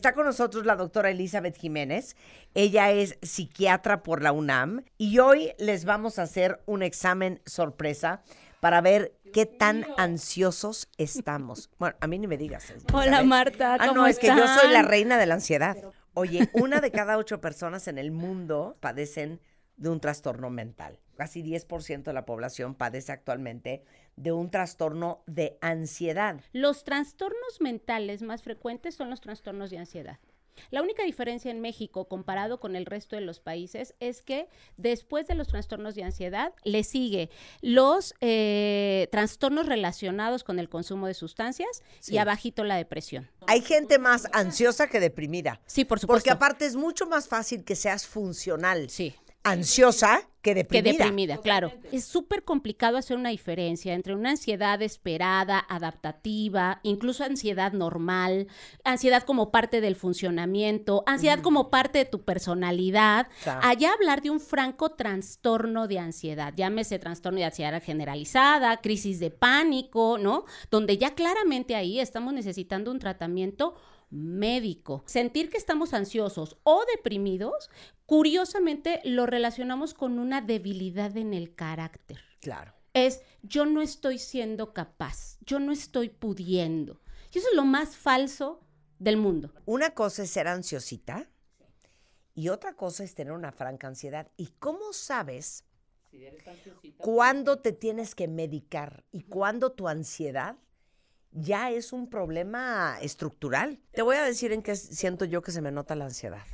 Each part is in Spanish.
Está con nosotros la doctora Elizabeth Jiménez. Ella es psiquiatra por la UNAM y hoy les vamos a hacer un examen sorpresa para ver qué tan ansiosos estamos. Bueno, a mí ni me digas. Hola, Marta, ¿cómo no, están? es que yo soy la reina de la ansiedad. Oye, 1 de cada 8 personas en el mundo padecen de un trastorno mental. Casi 10% de la población padece actualmente de un trastorno de ansiedad. Los trastornos mentales más frecuentes son los trastornos de ansiedad. La única diferencia en México comparado con el resto de los países es que después de los trastornos de ansiedad le sigue los trastornos relacionados con el consumo de sustancias y abajito la depresión. Hay gente más ansiosa que deprimida. Sí, por supuesto. Porque aparte es mucho más fácil que seas funcional. Sí. Ansiosa que deprimida. Que deprimida, claro. Es súper complicado hacer una diferencia entre una ansiedad esperada, adaptativa, incluso ansiedad normal, ansiedad como parte del funcionamiento, ansiedad como parte de tu personalidad. Claro. Allá hablar de un franco trastorno de ansiedad, llámese trastorno de ansiedad generalizada, crisis de pánico, ¿no? Donde ya claramente ahí estamos necesitando un tratamiento médico. Sentir que estamos ansiosos o deprimidos, curiosamente lo relacionamos con una debilidad en el carácter. Claro. Es, yo no estoy siendo capaz, yo no estoy pudiendo. Y eso es lo más falso del mundo. Una cosa es ser ansiosita y otra cosa es tener una franca ansiedad. ¿Y cómo sabes cuándo te tienes que medicar y cuándo tu ansiedad ya es un problema estructural? Te voy a decir en qué siento yo que se me nota la ansiedad.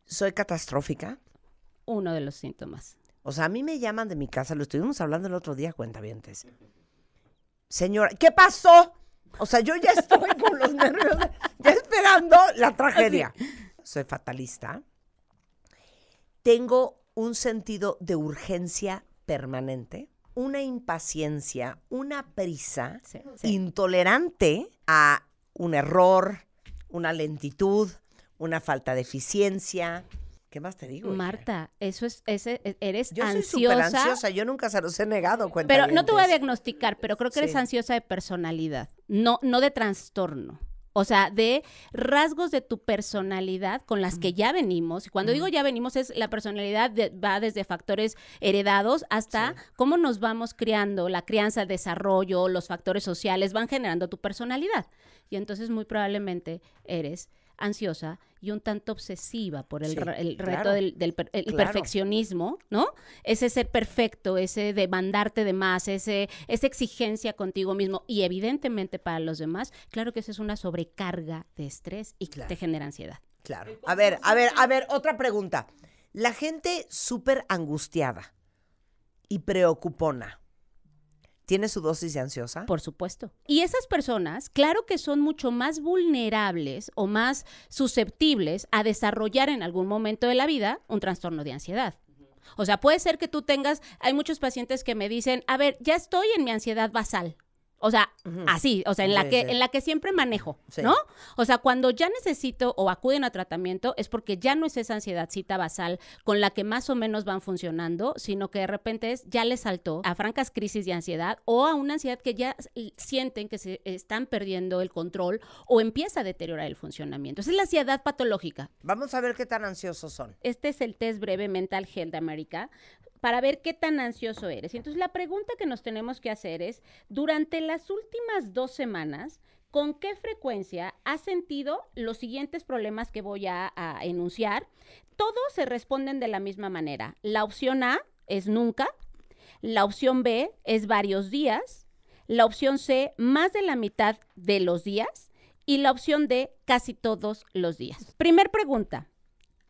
Soy catastrófica. Uno de los síntomas. O sea, a mí me llaman de mi casa, lo estuvimos hablando el otro día, cuentavientes. Señora, ¿qué pasó? O sea, yo ya estoy con los nervios, ya esperando la tragedia. Sí. Soy fatalista. Tengo un sentido de urgencia permanente, una impaciencia, una prisa intolerante a un error, una lentitud, una falta de eficiencia. ¿Qué más te digo? Marta, eso es, eres yo ansiosa. Yo soy súper ansiosa, yo nunca se los he negado. Pero no te voy a diagnosticar, pero creo que eres ansiosa de personalidad, no de trastorno. O sea, de rasgos de tu personalidad con las que ya venimos. Y cuando digo ya venimos, es la personalidad va desde factores heredados hasta cómo nos vamos criando, la crianza, el desarrollo, los factores sociales van generando tu personalidad. Y entonces muy probablemente eres ansiosa y un tanto obsesiva por el reto del perfeccionismo, ¿no? Ese ser perfecto, ese demandarte de más, esa exigencia contigo mismo y evidentemente para los demás, claro que esa es una sobrecarga de estrés y te genera ansiedad. Claro. A ver, otra pregunta. La gente súper angustiada y preocupona, ¿tiene su dosis de ansiosa? Por supuesto. Y esas personas, claro que son mucho más vulnerables o más susceptibles a desarrollar en algún momento de la vida un trastorno de ansiedad. O sea, puede ser que tú tengas, hay muchos pacientes que me dicen, a ver, ya estoy en mi ansiedad basal. O sea, así, o sea, en la que siempre manejo, ¿no? O sea, cuando ya necesito o acuden a tratamiento es porque ya no es esa ansiedadcita basal con la que más o menos van funcionando, sino que de repente ya les saltó a francas crisis de ansiedad o a una ansiedad que ya sienten que se están perdiendo el control o empieza a deteriorar el funcionamiento. Esa es la ansiedad patológica. Vamos a ver qué tan ansiosos son. Este es el test breve Mental Health de América para ver qué tan ansioso eres. Entonces, la pregunta que nos tenemos que hacer es, durante las últimas 2 semanas, ¿con qué frecuencia has sentido los siguientes problemas que voy a enunciar? Todos se responden de la misma manera. La opción A es nunca, la opción B es varios días, la opción C más de la mitad de los días y la opción D casi todos los días. Primer pregunta.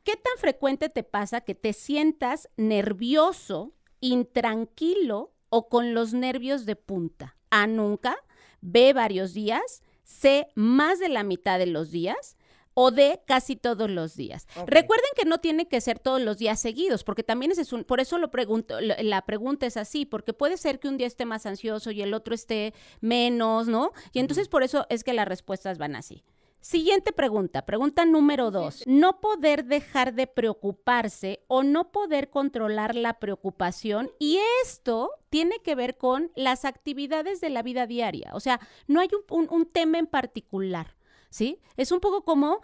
¿Qué tan frecuente te pasa que te sientas nervioso, intranquilo o con los nervios de punta? A, nunca, B, varios días, C, más de la mitad de los días o D, casi todos los días. Okay. Recuerden que no tiene que ser todos los días seguidos, porque también por eso la pregunta es así, porque puede ser que un día esté más ansioso y el otro esté menos, ¿no? Y entonces por eso es que las respuestas van así. Siguiente pregunta número 2. No poder dejar de preocuparse o no poder controlar la preocupación, y esto tiene que ver con las actividades de la vida diaria. O sea, no hay un tema en particular, ¿sí? Es un poco como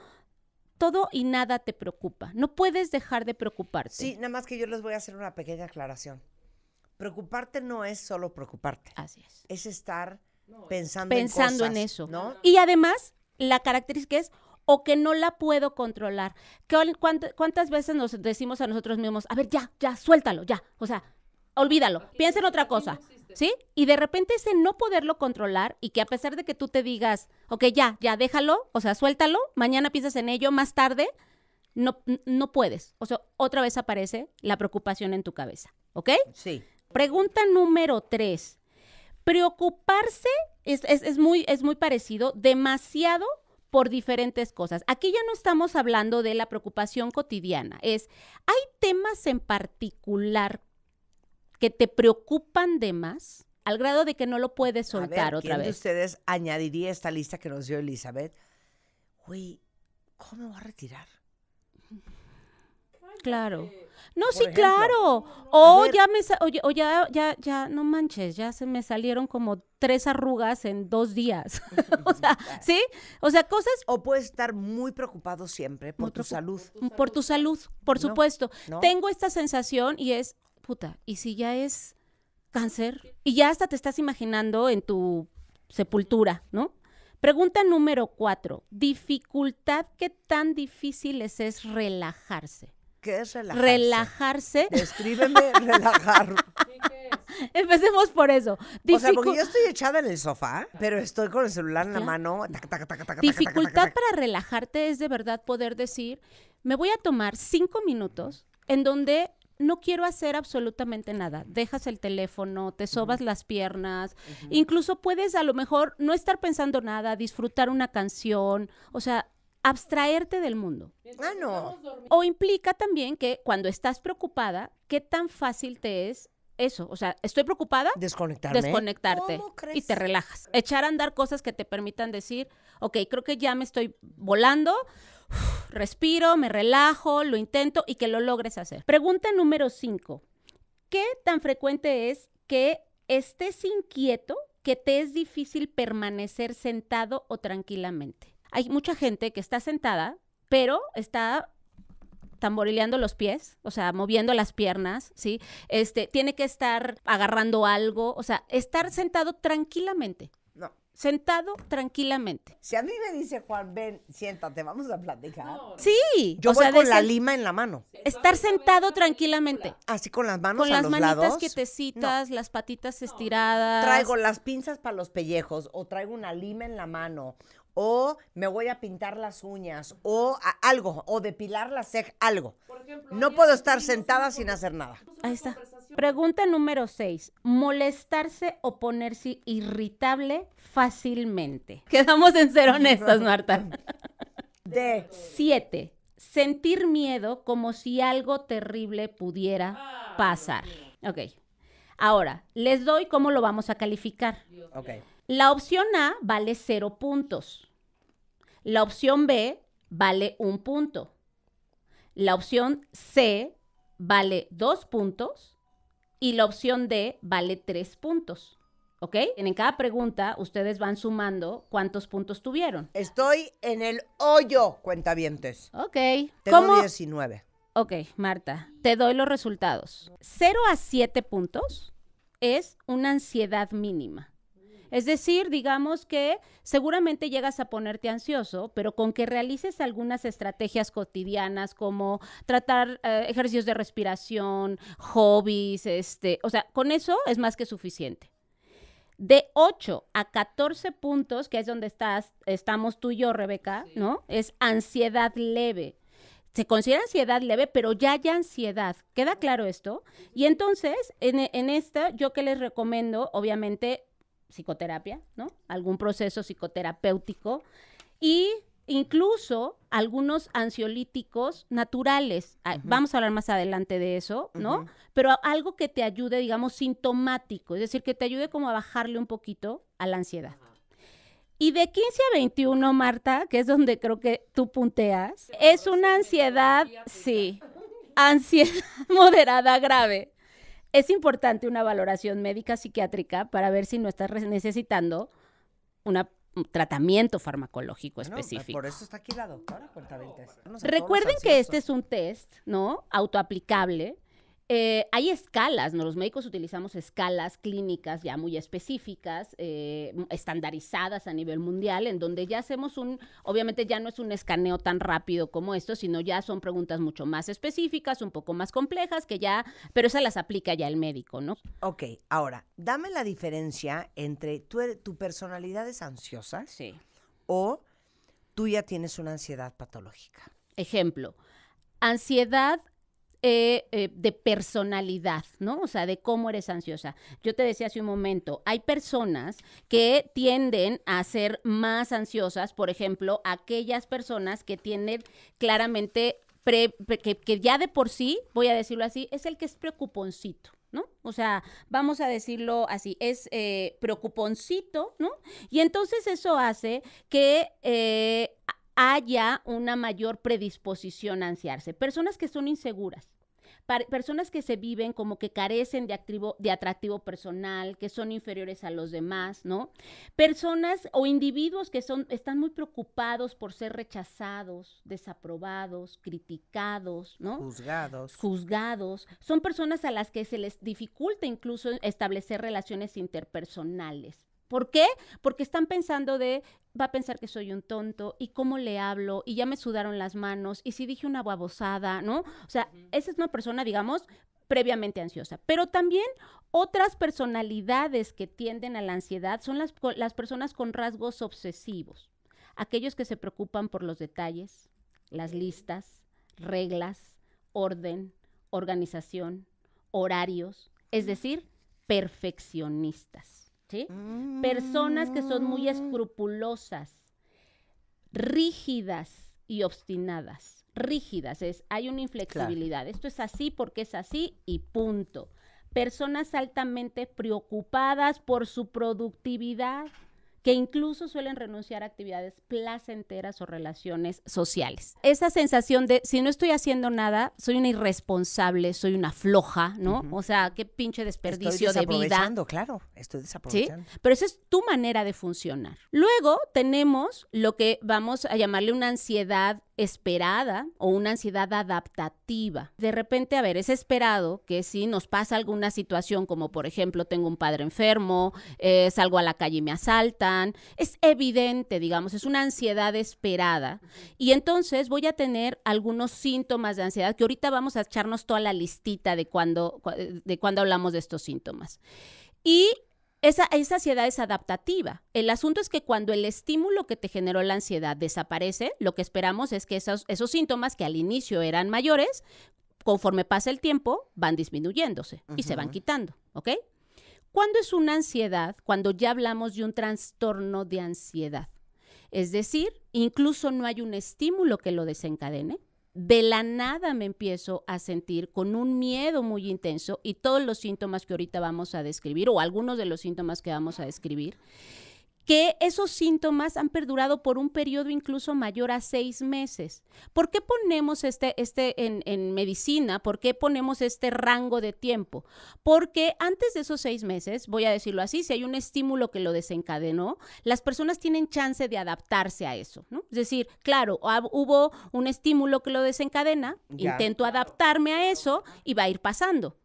todo y nada te preocupa. No puedes dejar de preocuparte. Sí, nada más que yo les voy a hacer una pequeña aclaración. Preocuparte no es solo preocuparte. Así es. Es estar pensando en cosas, en eso. ¿no? Y además, la característica es o que no la puedo controlar. ¿Cuántas veces nos decimos a nosotros mismos, a ver, ya, suéltalo, ya? O sea, olvídalo, piensa en otra cosa, ¿sí? Y de repente ese no poderlo controlar y que a pesar de que tú te digas, ok, ya, déjalo, o sea, suéltalo, mañana piensas en ello, más tarde, no puedes. O sea, otra vez aparece la preocupación en tu cabeza, ¿ok? Sí. Pregunta número 3. Preocuparse es muy parecido, demasiado por diferentes cosas. Aquí ya no estamos hablando de la preocupación cotidiana. ¿Hay temas en particular que te preocupan de más al grado de que no lo puedes soltar otra vez? ¿Quién de ustedes añadiría esta lista que nos dio Elizabeth? Güey, ¿cómo me voy a retirar? Claro. No, sí, ejemplo, claro. Ya, no manches, ya se me salieron como 3 arrugas en 2 días. O sea, ¿sí? O sea, cosas... O puedes estar muy preocupado siempre por tu salud. Por tu salud, por supuesto. ¿no? Tengo esta sensación y es, puta, ¿y si ya es cáncer? Y ya hasta te estás imaginando en tu sepultura, ¿no? Pregunta número 4. Dificultad, ¿qué tan difícil es relajarse? ¿Qué es relajarse? Relajarse. Descríbeme relajar. Empecemos por eso. O sea, porque yo estoy echada en el sofá, pero estoy con el celular en la mano. Dificultad para relajarte es de verdad poder decir, me voy a tomar 5 minutos en donde no quiero hacer absolutamente nada. Dejas el teléfono, te sobas las piernas, incluso puedes a lo mejor no estar pensando nada, disfrutar una canción, o sea, abstraerte del mundo. Ah, no. O implica también que cuando estás preocupada, ¿qué tan fácil te es eso? O sea, estoy preocupada. Desconectarte. ¿Cómo crees? Y te relajas. Echar a andar cosas que te permitan decir, ok, creo que ya me estoy volando, respiro, me relajo, lo intento y que lo logres hacer. Pregunta número 5. ¿Qué tan frecuente es que estés inquieto, que te es difícil permanecer sentado o tranquilamente? Hay mucha gente que está sentada, pero está tamborileando los pies, o sea, moviendo las piernas, ¿sí? Tiene que estar agarrando algo, o sea, estar sentado tranquilamente. No. Sentado tranquilamente. Si a mí me dice Juan, ven, siéntate, vamos a platicar. No. Sí. Yo voy con la lima en la mano. Estar sentado tranquilamente. Así con las manos con a los lados. Con las manitas quietecitas, las patitas estiradas. Traigo las pinzas para los pellejos, o traigo una lima en la mano, o me voy a pintar las uñas, o algo, o depilar la ceja, algo. Ejemplo, no puedo estar sentada sin hacer nada. Ahí está. Pregunta número 6. ¿Molestarse o ponerse irritable fácilmente? Quedamos en ser honestas, Marta. 7. Sentir miedo como si algo terrible pudiera pasar. Ok. Ahora, les doy cómo lo vamos a calificar. Ok. La opción A vale 0 puntos. La opción B vale 1 punto. La opción C vale 2 puntos. Y la opción D vale 3 puntos. ¿Ok? En cada pregunta ustedes van sumando cuántos puntos tuvieron. Estoy en el hoyo, cuentavientes. Ok. Tengo 19. Ok, Marta, te doy los resultados. 0 a 7 puntos es una ansiedad mínima. Es decir, digamos que seguramente llegas a ponerte ansioso, pero con que realices algunas estrategias cotidianas como tratar ejercicios de respiración, hobbies, o sea, con eso es más que suficiente. De 8 a 14 puntos, que es donde estamos tú y yo, Rebeca, sí, ¿no? Es ansiedad leve. Se considera ansiedad leve, pero ya hay ansiedad. ¿Queda claro esto? Y entonces, en esta, yo que les recomiendo, obviamente, psicoterapia, ¿no? Algún proceso psicoterapéutico y incluso algunos ansiolíticos naturales. Vamos a hablar más adelante de eso, ¿no? Pero algo que te ayude, digamos, sintomático, es decir, que te ayude como a bajarle un poquito a la ansiedad. Y de 15 a 21, Marta, que es donde creo que tú punteas, es una ansiedad, sí, ansiedad moderada grave. Es importante una valoración médica psiquiátrica para ver si no estás necesitando una tratamiento farmacológico específico. Por eso está aquí la doctora, cuentavientes. Recuerden que este es un test, ¿no? Autoaplicable. Hay escalas, ¿no? Los médicos utilizamos escalas clínicas ya muy específicas, estandarizadas a nivel mundial, en donde ya hacemos obviamente ya no es un escaneo tan rápido como esto, sino ya son preguntas mucho más específicas, un poco más complejas, pero esas las aplica ya el médico, ¿no? Ok, ahora, dame la diferencia entre tu personalidad es ansiosa, sí, o tú ya tienes una ansiedad patológica. Ejemplo, ansiedad de personalidad, ¿no? O sea, de cómo eres ansiosa. Yo te decía hace un momento, hay personas que tienden a ser más ansiosas, por ejemplo, aquellas personas que tienen claramente, que ya de por sí, voy a decirlo así, es el que es preocuponcito, ¿no? O sea, vamos a decirlo así, es preocuponcito, ¿no? Y entonces eso hace que haya una mayor predisposición a ansiarse. Personas que son inseguras, personas que se viven como que carecen de atractivo personal, que son inferiores a los demás, ¿no? Personas o individuos que están muy preocupados por ser rechazados, desaprobados, criticados, ¿no? Juzgados. Son personas a las que se les dificulta incluso establecer relaciones interpersonales. ¿Por qué? Porque están pensando va a pensar que soy un tonto, y cómo le hablo, y ya me sudaron las manos, y si dije una babosada, ¿no? O sea, esa es una persona, digamos, previamente ansiosa. Pero también otras personalidades que tienden a la ansiedad son las personas con rasgos obsesivos. Aquellos que se preocupan por los detalles, las listas, reglas, orden, organización, horarios, es decir, perfeccionistas. ¿Sí? Personas que son muy escrupulosas, rígidas y obstinadas. Rígidas hay una inflexibilidad. Claro. Esto es así porque es así y punto. Personas altamente preocupadas por su productividad, que incluso suelen renunciar a actividades placenteras o relaciones sociales. Esa sensación de, si no estoy haciendo nada, soy una irresponsable, soy una floja, ¿no? O sea, qué pinche desperdicio de vida. Claro, estoy desaprovechando. ¿Sí? Pero esa es tu manera de funcionar. Luego tenemos lo que vamos a llamarle una ansiedad esperada o una ansiedad adaptativa. De repente, a ver, es esperado que si nos pasa alguna situación, como por ejemplo, tengo un padre enfermo, salgo a la calle y me asaltan, es evidente, digamos, es una ansiedad esperada. Y entonces voy a tener algunos síntomas de ansiedad, que ahorita vamos a echarnos toda la listita de cuando hablamos de estos síntomas. Y esa ansiedad es adaptativa. El asunto es que cuando el estímulo que te generó la ansiedad desaparece, lo que esperamos es que esos síntomas que al inicio eran mayores, conforme pasa el tiempo, van disminuyéndose y se van quitando, ¿ok? ¿Cuándo es una ansiedad? Cuando ya hablamos de un trastorno de ansiedad. Es decir, incluso no hay un estímulo que lo desencadene. De la nada me empiezo a sentir con un miedo muy intenso, y todos los síntomas que ahorita vamos a describir, o algunos de los síntomas que vamos a describir, que esos síntomas han perdurado por un periodo incluso mayor a 6 meses. ¿Por qué ponemos en medicina? ¿Por qué ponemos este rango de tiempo? Porque antes de esos 6 meses, voy a decirlo así, si hay un estímulo que lo desencadenó, las personas tienen chance de adaptarse a eso, ¿no? Es decir, claro, hubo un estímulo que lo desencadena, intento adaptarme a eso y va a ir pasando.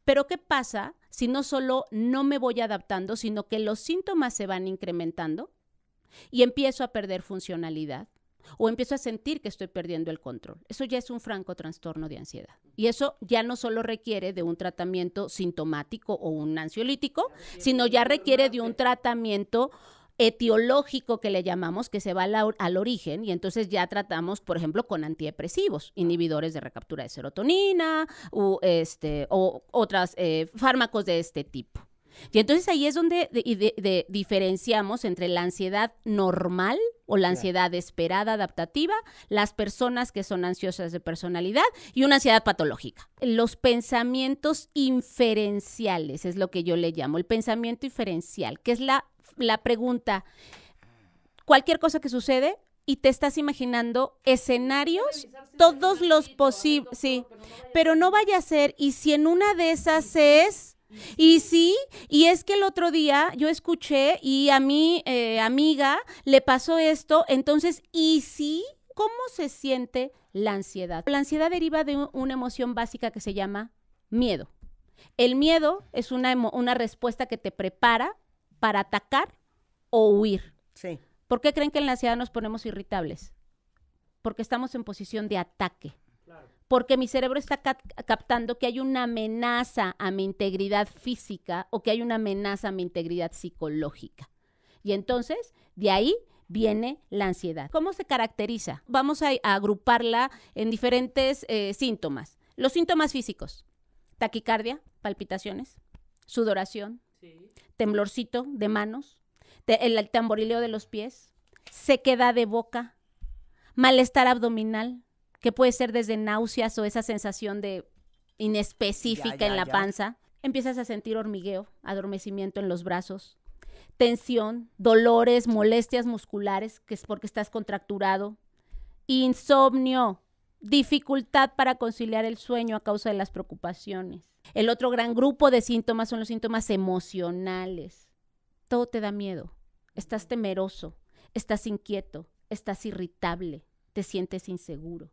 Pero ¿qué pasa si no solo no me voy adaptando, sino que los síntomas se van incrementando y empiezo a perder funcionalidad o empiezo a sentir que estoy perdiendo el control? Eso ya es un franco trastorno de ansiedad. Y eso ya no solo requiere de un tratamiento sintomático o un ansiolítico, sino ya requiere de un tratamiento etiológico que le llamamos, que se va al origen, y entonces ya tratamos, por ejemplo, con antidepresivos, inhibidores de recaptura de serotonina o otros fármacos de este tipo. Y entonces ahí es donde diferenciamos entre la ansiedad normal o la ansiedad esperada adaptativa, las personas que son ansiosas de personalidad, y una ansiedad patológica. Los pensamientos inferenciales es lo que yo le llamo, el pensamiento inferencial, que es la pregunta, cualquier cosa que sucede y te estás imaginando escenarios, todos los posibles, sí, pero no vaya a ser, y si en una de esas es, Y sí, y es que el otro día yo escuché y a mi amiga le pasó esto, entonces, ¿y sí? ¿Cómo se siente la ansiedad? La ansiedad deriva de una emoción básica que se llama miedo. El miedo es una respuesta que te prepara para atacar o huir. Sí. ¿Por qué creen que en la ansiedad nos ponemos irritables? Porque estamos en posición de ataque. Porque mi cerebro está captando que hay una amenaza a mi integridad física o que hay una amenaza a mi integridad psicológica. Y entonces, de ahí viene la ansiedad. ¿Cómo se caracteriza? Vamos a agruparla en diferentes síntomas. Los síntomas físicos: taquicardia, palpitaciones, sudoración, temblorcito de manos, el tamborileo de los pies, sequedad de boca, malestar abdominal, que puede ser desde náuseas o esa sensación de inespecífica en la panza. Empiezas a sentir hormigueo, adormecimiento en los brazos, tensión, dolores, molestias musculares, que es porque estás contracturado, insomnio, dificultad para conciliar el sueño a causa de las preocupaciones. El otro gran grupo de síntomas son los síntomas emocionales. Todo te da miedo, estás temeroso, estás inquieto, estás irritable, te sientes inseguro.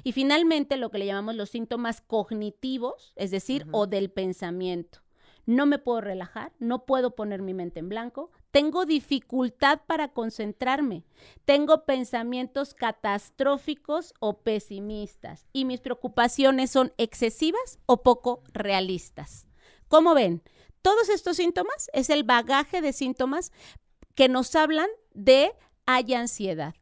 Y finalmente lo que le llamamos los síntomas cognitivos, es decir, o del pensamiento. No me puedo relajar, no puedo poner mi mente en blanco, tengo dificultad para concentrarme, tengo pensamientos catastróficos o pesimistas y mis preocupaciones son excesivas o poco realistas. ¿Cómo ven? Todos estos síntomas es el bagaje de síntomas que nos hablan de hay ansiedad.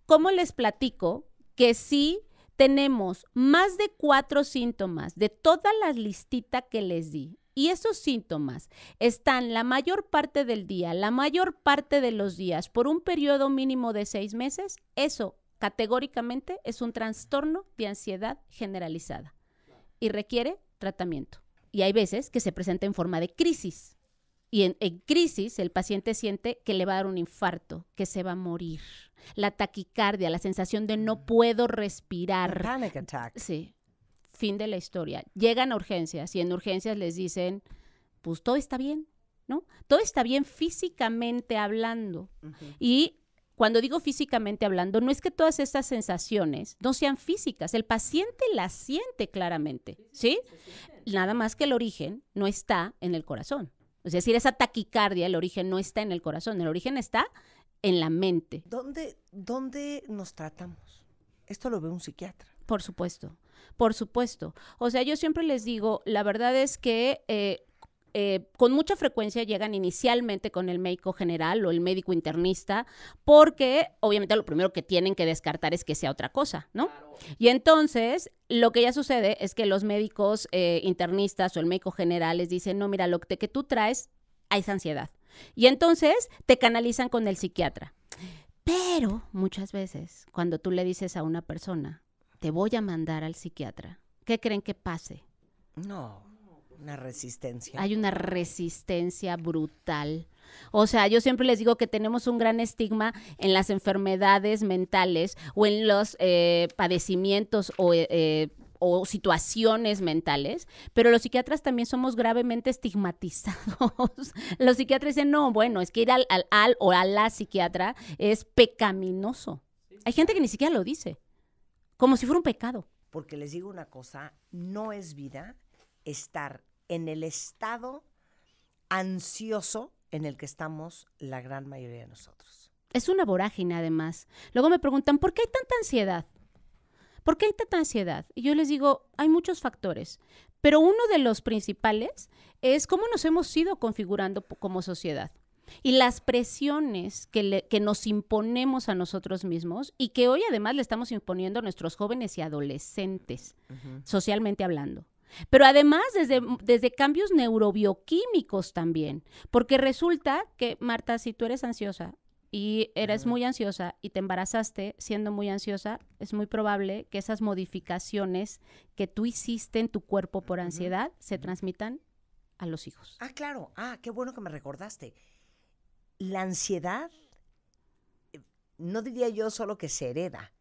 ¿Cómo les platico que sí tenemos más de 4 síntomas de toda la listita que les di? Y esos síntomas están la mayor parte del día, la mayor parte de los días, por un periodo mínimo de 6 meses, eso categóricamente es un trastorno de ansiedad generalizada y requiere tratamiento. Y hay veces que se presenta en forma de crisis. Y en crisis el paciente siente que le va a dar un infarto, que se va a morir. La taquicardia, la sensación de no puedo respirar. Panic attack. Sí. Fin de la historia. Llegan a urgencias y en urgencias les dicen, pues todo está bien, ¿no? Todo está bien físicamente hablando. Y cuando digo físicamente hablando, no es que todas estas sensaciones no sean físicas. El paciente las siente claramente, ¿sí? Nada más que el origen no está en el corazón. Es decir, esa taquicardia, el origen no está en el corazón, el origen está en la mente. ¿Dónde nos tratamos? Esto lo ve un psiquiatra. Por supuesto, por supuesto. O sea, yo siempre les digo, la verdad es que con mucha frecuencia llegan inicialmente con el médico general o el médico internista, porque obviamente lo primero que tienen que descartar es que sea otra cosa, ¿no? Claro. Y entonces, lo que ya sucede es que los médicos internistas o el médico general les dicen, no, mira, lo que tú traes es ansiedad. Y entonces te canalizan con el psiquiatra. Pero muchas veces, cuando tú le dices a una persona, te voy a mandar al psiquiatra, ¿qué creen que pase? No, una resistencia. Hay una resistencia brutal. O sea, yo siempre les digo que tenemos un gran estigma en las enfermedades mentales o en los padecimientos o situaciones mentales, pero los psiquiatras también somos gravemente estigmatizados. Los psiquiatras dicen, no, bueno, es que ir al o a la psiquiatra es pecaminoso. Hay gente que ni siquiera lo dice, como si fuera un pecado. Porque les digo una cosa, no es vida estar en el estado ansioso en el que estamos la gran mayoría de nosotros. Es una vorágine, además. Luego me preguntan, ¿por qué hay tanta ansiedad? ¿Por qué hay tanta ansiedad? Y yo les digo, hay muchos factores, pero uno de los principales es cómo nos hemos ido configurando como sociedad y las presiones que nos imponemos a nosotros mismos y que hoy además le estamos imponiendo a nuestros jóvenes y adolescentes, socialmente hablando. Pero además desde cambios neurobioquímicos también, porque resulta que, Marta, si tú eres ansiosa y eres muy ansiosa y te embarazaste siendo muy ansiosa, es muy probable que esas modificaciones que tú hiciste en tu cuerpo por ansiedad se transmitan a los hijos. Ah, claro. Ah, qué bueno que me recordaste. La ansiedad, no diría yo solo que se hereda,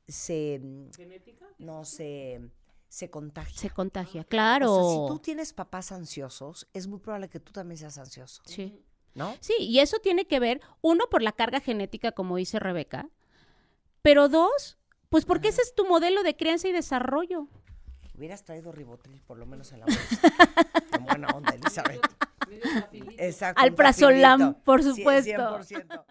¿Genética? No, se se contagia. Se contagia, claro. O sea, si tú tienes papás ansiosos, es muy probable que tú también seas ansioso. Sí. ¿No? Sí, y eso tiene que ver, uno, por la carga genética, como dice Rebeca, pero dos, pues porque ese es tu modelo de crianza y desarrollo. Hubieras traído Ribotril, por lo menos en la bolsa. En buena onda, Elizabeth. Exacto. Alprazolam, por supuesto. Sí, 100%.